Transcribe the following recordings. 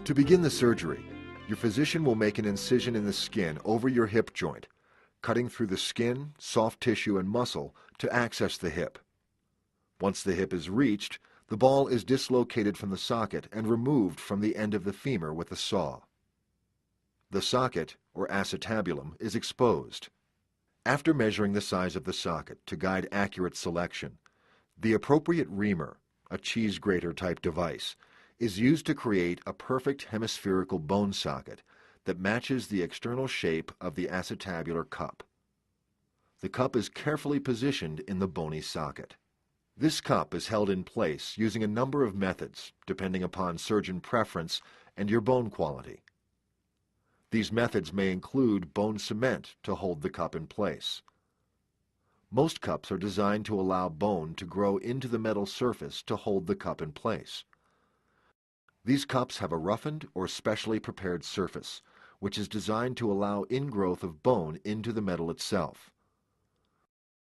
To begin the surgery, your physician will make an incision in the skin over your hip joint, cutting through the skin, soft tissue, and muscle to access the hip. Once the hip is reached, the ball is dislocated from the socket and removed from the end of the femur with a saw. The socket, or acetabulum, is exposed. After measuring the size of the socket to guide accurate selection, the appropriate reamer, a cheese grater type device, is used to create a perfect hemispherical bone socket that matches the external shape of the acetabular cup. The cup is carefully positioned in the bony socket. This cup is held in place using a number of methods depending upon surgeon preference and your bone quality. These methods may include bone cement to hold the cup in place. Most cups are designed to allow bone to grow into the metal surface to hold the cup in place. These cups have a roughened or specially prepared surface, which is designed to allow ingrowth of bone into the metal itself.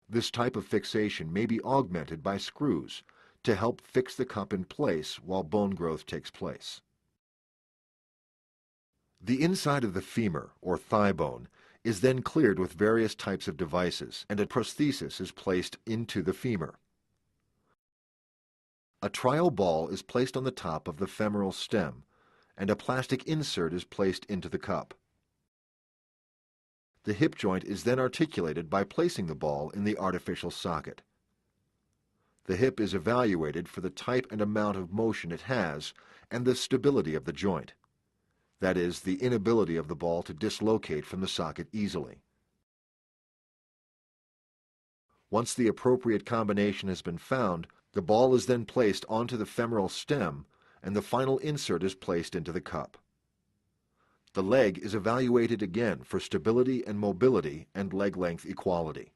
This type of fixation may be augmented by screws to help fix the cup in place while bone growth takes place. The inside of the femur, or thigh bone, is then cleared with various types of devices, and a prosthesis is placed into the femur. A trial ball is placed on the top of the femoral stem, and a plastic insert is placed into the cup. The hip joint is then articulated by placing the ball in the artificial socket. The hip is evaluated for the type and amount of motion it has and the stability of the joint. That is, the inability of the ball to dislocate from the socket easily. Once the appropriate combination has been found, the ball is then placed onto the femoral stem and the final insert is placed into the cup. The leg is evaluated again for stability and mobility and leg length equality.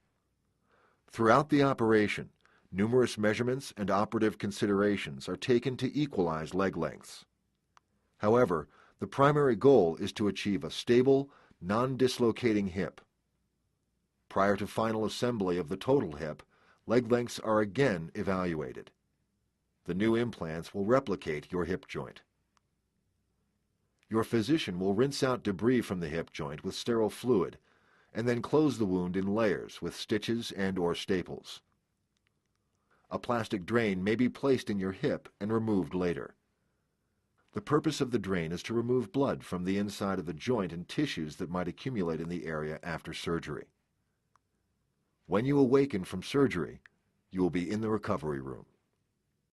Throughout the operation, numerous measurements and operative considerations are taken to equalize leg lengths. However, the primary goal is to achieve a stable, non-dislocating hip. Prior to final assembly of the total hip, leg lengths are again evaluated. The new implants will replicate your hip joint. Your physician will rinse out debris from the hip joint with sterile fluid and then close the wound in layers with stitches and/or staples. A plastic drain may be placed in your hip and removed later. The purpose of the drain is to remove blood from the inside of the joint and tissues that might accumulate in the area after surgery. When you awaken from surgery, you will be in the recovery room.